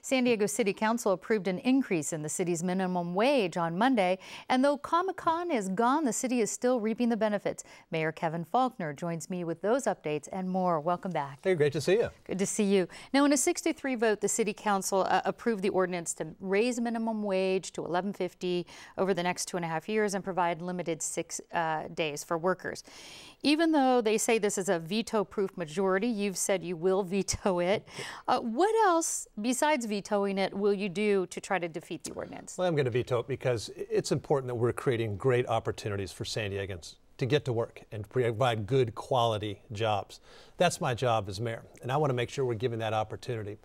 San Diego City Council approved an increase in the city's minimum wage on Monday. And though ComicCon is gone, the city is still reaping the benefits. Mayor Kevin Faulconer joins me with those updates and more. Welcome back. Hey, great to see you. Good to see you. Now, in a 6-3 vote, the City Council approved the ordinance to raise minimum wage to $11.50 over the next 2.5 years and provide limited 6 days for workers. Even though they say this is a veto-proof majority, you've said you will veto it. What else, besides vetoing it, will you do to try to defeat the ordinance? Well, I'm going to veto it because it's important that we're creating great opportunities for San Diegans to get to work and provide good quality jobs. That's my job as mayor, and I want to make sure we're giving that opportunity. You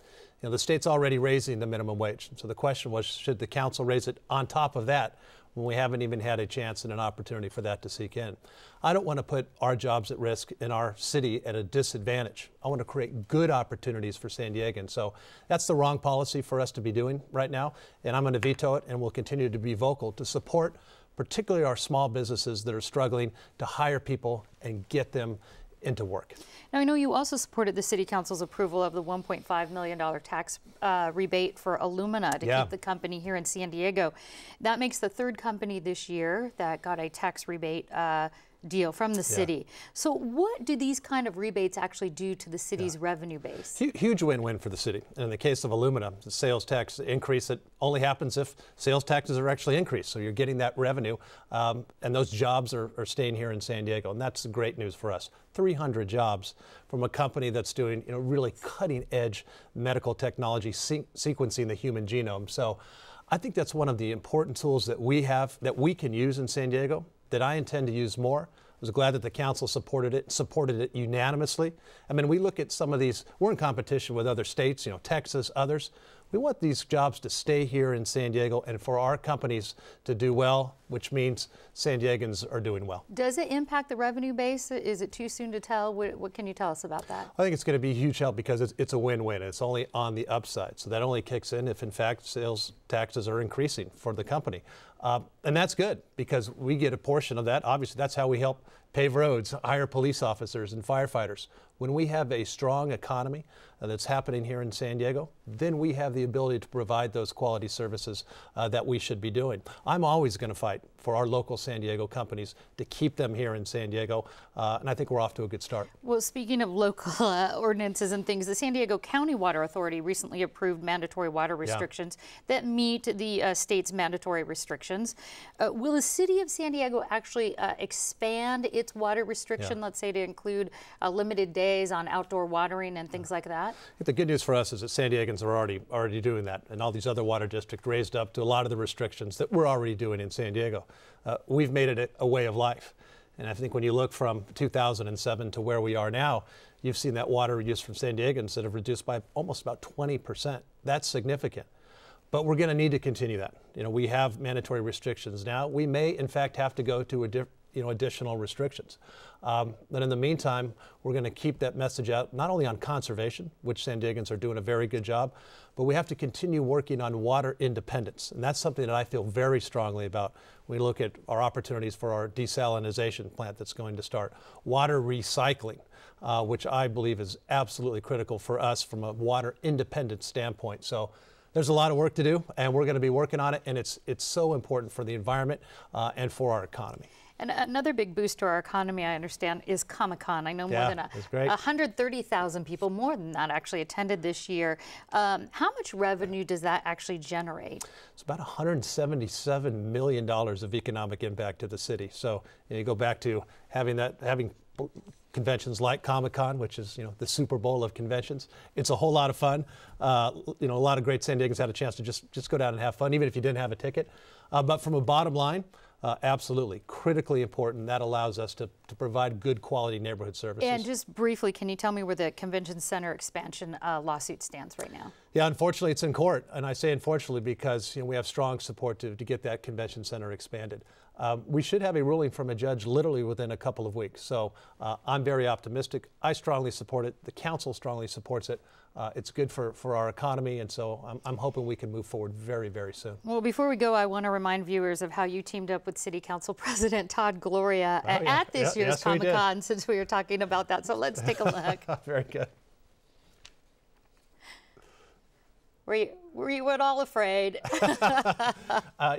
know, the state's already raising the minimum wage, so the question was, should the council raise it on top of that when we haven't even had a chance and an opportunity for that to sink in? I don't want to put our jobs at risk in our city at a disadvantage. I want to create good opportunities for San Diegans. So that's the wrong policy for us to be doing right now, and I'm going to veto it, and we'll continue to be vocal to support particularly our small businesses that are struggling to hire people and get them into work. Now, I know you also supported the City Council's approval of the $1.5 million tax rebate for Illumina to keep the company here in San Diego. That makes the third company this year that got a tax rebate deal from the city. So what do these kind of rebates actually do to the city's revenue base? Huge win-win for the city. And in the case of Illumina, the sales tax increase, it only happens if sales taxes are actually increased. So you're getting that revenue, and those jobs are staying here in San Diego. And that's great news for us. 300 jobs from a company that's doing really cutting-edge medical technology, sequencing the human genome. So I think that's one of the important tools that we have, that we can use in San Diego, that I intend to use more. I was glad that the council supported it unanimously. I mean, we look at some of these, we're in competition with other states, Texas, others. We want these jobs to stay here in San Diego and for our companies to do well, which means San Diegans are doing well. Does it impact the revenue base? Is it too soon to tell? What can you tell us about that? I think it's going to be a huge help because it's a win-win. It's only on the upside. So that only kicks in if, in fact, sales taxes are increasing for the company. And that's good because we get a portion of that. Obviously, that's how we help pave roads, hire police officers and firefighters. When we have a strong economy that's happening here in San Diego, then we have the ability to provide those quality services that we should be doing. I'm always going to fight for our local San Diego companies to keep them here in San Diego, and I think we're off to a good start. Well, speaking of local ordinances and things, the San Diego County Water Authority recently approved mandatory water restrictions that meet the state's mandatory restrictions. Will the city of San Diego actually expand its water restriction, let's say to include limited days on outdoor watering and things like that? The good news for us is that San Diegans are already doing that, and all these other water districts raised up to a lot of the restrictions that we're already doing in San Diego. We've made it a way of life, and I think when you look from 2007 to where we are now, you've seen that water use from San Diegans that have reduced by almost about 20%. That's significant. But we're going to need to continue that. We have mandatory restrictions now. We may, in fact, have to go to additional restrictions. But in the meantime, we're going to keep that message out, not only on conservation, which San Diegans are doing a very good job, but we have to continue working on water independence. And that's something that I feel very strongly about. We look at our opportunities for our desalination plant that's going to start. Water recycling, which I believe is absolutely critical for us from a water independence standpoint. So there's a lot of work to do, and we're going to be working on it, and it's so important for the environment and for our economy. And another big boost to our economy, I understand, is ComicCon. I know more than 130,000 people, more than that actually, attended this year. How much revenue does that actually generate? It's about $177 million of economic impact to the city. So you go back to having conventions like ComicCon, which is the Super Bowl of conventions. It's a whole lot of fun. A lot of great San Diegans had a chance to just go down and have fun, even if you didn't have a ticket. But from a bottom line, absolutely critically important. That allows us to provide good quality neighborhood services. And just briefly, can you tell me where the convention center expansion lawsuit stands right now? Yeah, unfortunately, it's in court, and I say unfortunately because we have strong support to get that convention center expanded. We should have a ruling from a judge literally within a couple of weeks. So I'm very optimistic. I strongly support it. The council strongly supports it. It's good for our economy, and so I'm hoping we can move forward very, very soon. Well, before we go, I want to remind viewers of how you teamed up with City Council President Todd Gloria at this year's ComicCon, since we were talking about that. So let's take a look. Very good. Were you at all afraid?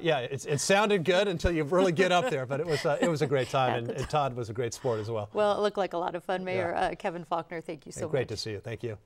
Yeah, it sounded good until you really get up there, but it was a great time, and Todd was a great sport as well. Well, it looked like a lot of fun, Mayor. Kevin Faulconer, thank you so much. Great to see you. Thank you.